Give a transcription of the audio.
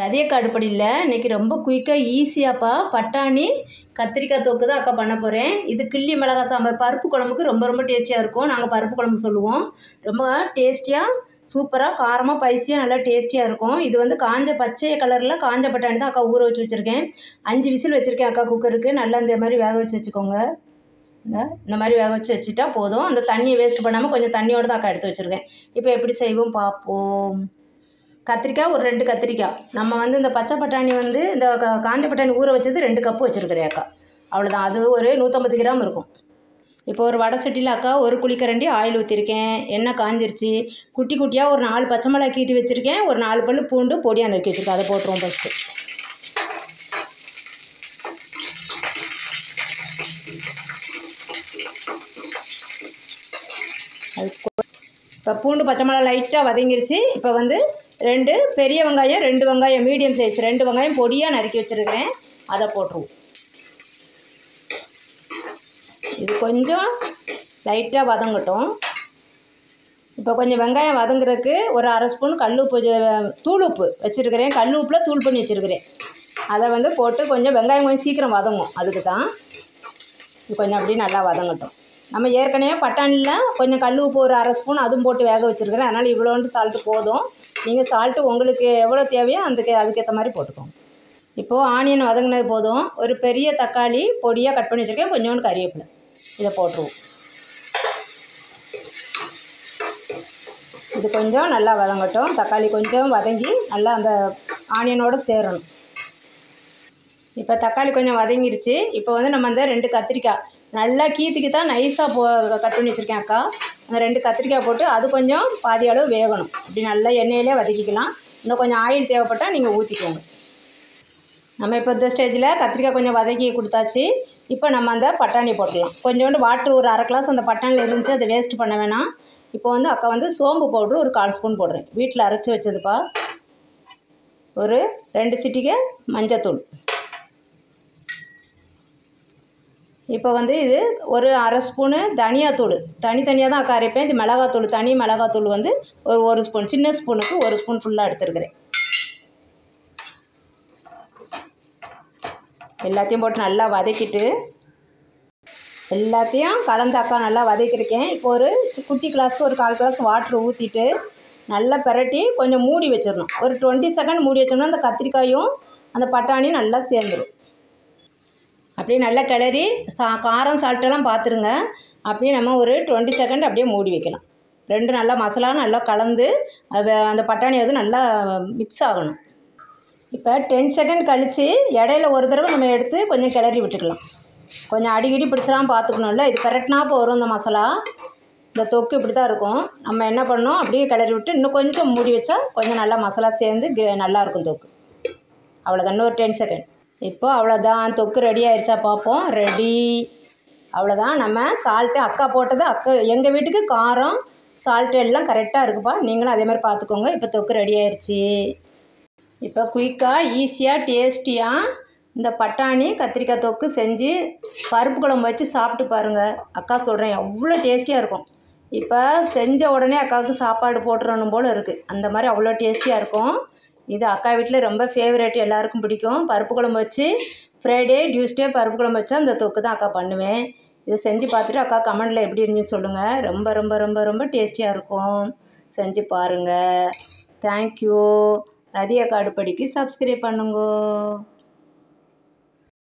ரதியக்கா அடுப்படியில் இன்றைக்கி ரொம்ப குயிக்காக ஈஸியாகப்பா பட்டாணி கத்திரிக்காய் தொக்கு தான் அக்கா பண்ண போகிறேன். இது கிள்ளி மிளகாய் சாம்பார் பருப்பு குழம்புக்கு ரொம்ப ரொம்ப டேஸ்டியாக இருக்கும். நாங்கள் பருப்பு குழம்பு சொல்லுவோம். ரொம்ப டேஸ்டியாக சூப்பராக காரமாக ஸ்பைசியாக நல்லா டேஸ்டியாக இருக்கும். இது வந்து காஞ்ச பச்சை கலரில் காஞ்ச பட்டாணி தான் அக்கா ஊற வச்சு வச்சுருக்கேன். 5 விசில் வச்சுருக்கேன் அக்கா குக்கருக்கு. நல்லா இந்த மாதிரி வேக வச்சு வச்சுக்கோங்க. இந்த மாதிரி வேக வச்சு வச்சுட்டா போதும். அந்த தண்ணியை வேஸ்ட் பண்ணாமல் கொஞ்சம் தண்ணியோடு தான் அக்கா எடுத்து வச்சுருக்கேன். இப்போ எப்படி செய்வோம் பார்ப்போம். கத்திரிக்காய் ஒரு 2 கத்திரிக்காய். நம்ம வந்து இந்த பச்சை பட்டாணி வந்து இந்த காஞ்ச பட்டாணி ஊற வச்சது 2 கப்பு வச்சுருக்கிறேன் அக்கா. அவ்வளோதான். அது ஒரு 150 கிராம் இருக்கும். இப்போ ஒரு வடை சட்டியில் அக்கா 1 குழிக்கரண்டி ஆயில் ஊற்றிருக்கேன். எண்ணெய் காஞ்சிருச்சு. குட்டி குட்டியாக ஒரு 4 பச்சை மிளகாய் கீட்டி வச்சுருக்கேன். ஒரு 4 பல்லு பூண்டு பொடியாக நறுக்கி வச்சுருக்கேன். அதை போட்டுருவோம் ஃபஸ்ட்டு. இப்போ பூண்டு பச்சை மிளகாய் லைட்டாக வதங்கிருச்சு. இப்போ வந்து 2 பெரிய வெங்காயம், 2 வெங்காயம் மீடியம் சைஸ் 2 வெங்காயம் பொடியாக நறுக்கி வச்சுருக்கிறேன். அதை போட்டுருவோம். இது கொஞ்சம் லைட்டாக வதங்கட்டும். இப்போ கொஞ்சம் வெங்காயம் வதங்குறதுக்கு ஒரு 1/2 ஸ்பூன் தூள் உப்பு வச்சுருக்கிறேன். கல் உப்பில் தூள் பண்ணி வச்சுருக்கிறேன். அதை வந்து போட்டு கொஞ்சம் வெங்காயம் கொஞ்சம் சீக்கிரம் வதங்கும். அதுக்கு தான் இது கொஞ்சம் அப்படி நல்லா வதங்கட்டும். நம்ம ஏற்கனவே பட்டாணியில் கொஞ்சம் கல் உப்பு ஒரு 1/2 ஸ்பூன் அதுவும் போட்டு வேக வச்சுருக்கிறேன். அதனால் இவ்வளோண்டு சால்ட்டு போதும். நீங்கள் சால்ட்டு உங்களுக்கு எவ்வளோ தேவையோ அதுக்கேற்ற மாதிரி போட்டுக்கோங்க. இப்போது ஆனியன் வதங்கினது போதும். ஒரு பெரிய தக்காளி பொடியாக கட் பண்ணி வச்சுருக்கேன். கொஞ்சோண்டு கறிவேப்பிலை இதை போட்டுருவோம். இது கொஞ்சம் நல்லா வதங்கட்டும். தக்காளி கொஞ்சம் வதங்கி நல்லா அந்த ஆனியனோடு சேரணும். இப்போ தக்காளி கொஞ்சம் வதங்கிருச்சு. இப்போ வந்து நம்ம அந்த 2 கத்திரிக்காய் நல்லா கீத்துக்கு தான் நைஸாக கட் பண்ணி வச்சுருக்கேன் அக்கா. அந்த 2 கத்திரிக்காய் போட்டு அது கொஞ்சம் பாதி அளவு வேகணும். அப்படி நல்லா எண்ணெயிலே வதக்கிக்கலாம். இன்னும் கொஞ்சம் ஆயில் தேவைப்பட்டால் நீங்கள் ஊற்றிக்கோங்க. நம்ம இப்போ இந்த ஸ்டேஜில் கத்திரிக்காய் கொஞ்சம் வதக்கி கொடுத்தாச்சு. இப்போ நம்ம அந்த பட்டாணி போட்டுடலாம். கொஞ்சோண்டு வாட்ரு ஒரு 1/2 கிளாஸ் அந்த பட்டாணியில் இருந்துச்சு. அதை வேஸ்ட் பண்ண வேணாம். இப்போ வந்து அக்கா வந்து சோம்பு பவுட்ரு ஒரு 1/4 ஸ்பூன் போடுறேன். வீட்டில் அரைச்சி வச்சதுப்பா. ஒரு 2 சிட்டிகை மஞ்சத்தூள். இப்போ வந்து இது ஒரு 1/2 ஸ்பூனு தனியாத்தூள். தனித்தனியாக தான் அக்கா அரைப்பேன். இது மிளகாத்தூள். தனி மிளகாத்தூள் வந்து ஒரு 1 ஸ்பூன். சின்ன ஸ்பூனுக்கு 1 ஸ்பூன் ஃபுல்லாக எடுத்துருக்கிறேன். எல்லாத்தையும் போட்டு நல்லா வதக்கிட்டு எல்லாத்தையும் கலந்து அக்கா நல்லா வதக்கியிருக்கேன். இப்போ ஒரு குட்டி கிளாஸுக்கு ஒரு 1/4 கிளாஸ் வாட்ரு ஊற்றிட்டு நல்லா பிரட்டி கொஞ்சம் மூடி வச்சிடணும். ஒரு 20 செகண்ட் மூடி வச்சோம்னா அந்த கத்திரிக்காயும் அந்த பட்டாணியும் நல்லா சேர்ந்துடும். அப்படியே நல்லா கிளறி காரம் சால்ட்டெல்லாம் பார்த்துருங்க. அப்படியே நம்ம ஒரு 20 செகண்ட் அப்படியே மூடி வைக்கலாம். 2 நல்லா மசாலா நல்லா கலந்து அந்த பட்டாணி வந்து நல்லா மிக்ஸ் ஆகணும். இப்போ 10 செகண்ட் கழித்து இடையில ஒரு தடவை நம்ம எடுத்து கொஞ்சம் கிளறி விட்டுக்கலாம். கொஞ்சம் அடிக்கடி பிடிச்சலாம் பார்த்துக்கணும்ல. இது கரெக்டாக வரும் இந்த மசாலா. இந்த தொக்கு இப்படி தான் இருக்கும். நம்ம என்ன பண்ணணும், அப்படியே கிளறி விட்டு இன்னும் கொஞ்சம் மூடி வச்சா கொஞ்சம் நல்லா மசாலா சேர்ந்து நல்லாயிருக்கும் தொக்கு. அவ்வளோதான். இன்னும் ஒரு 10 செகண்ட். இப்போ அவ்வளோதான். தொக்கு ரெடி ஆயிடுச்சா பார்ப்போம். ரெடி. அவ்வளோதான். நம்ம சால்ட்டு அக்கா போட்டது எங்கள் வீட்டுக்கு காரம் சால்ட்டு எல்லாம் கரெக்டாக இருக்குப்பா. நீங்களும் அதே மாதிரி பார்த்துக்கோங்க. இப்போ தொக்கு ரெடி ஆயிடுச்சு. இப்போ குயிக்காக ஈஸியாக டேஸ்டியாக இந்த பட்டாணி கத்திரிக்காய் தொக்கு செஞ்சு பருப்பு குழம்பு வச்சு சாப்பிட்டு பாருங்கள். அக்கா சொல்கிறேன் அவ்வளோ டேஸ்டியாக இருக்கும். இப்போ செஞ்ச உடனே அக்காவுக்கு சாப்பாடு போட்டுறணும் போல் இருக்குது. அந்த மாதிரி அவ்வளோ டேஸ்டியாக இருக்கும். இது அக்கா வீட்டில் ரொம்ப ஃபேவரேட். எல்லாருக்கும் பிடிக்கும். பருப்பு குழம்பு வச்சு ஃப்ரைடே டியூஸ்டே பருப்பு குழம்பு வச்சா அந்த தொக்கு தான் அக்கா பண்ணுவேன். இதை செஞ்சு பார்த்துட்டு அக்கா கமெண்டில் எப்படி இருந்துச்சுன்னு சொல்லுங்கள். ரொம்ப ரொம்ப ரொம்ப ரொம்ப டேஸ்டியாக இருக்கும். செஞ்சு பாருங்கள். தேங்க்யூ. ரதியக்கா அடுப்படிக்கு சப்ஸ்கிரைப் பண்ணுங்க.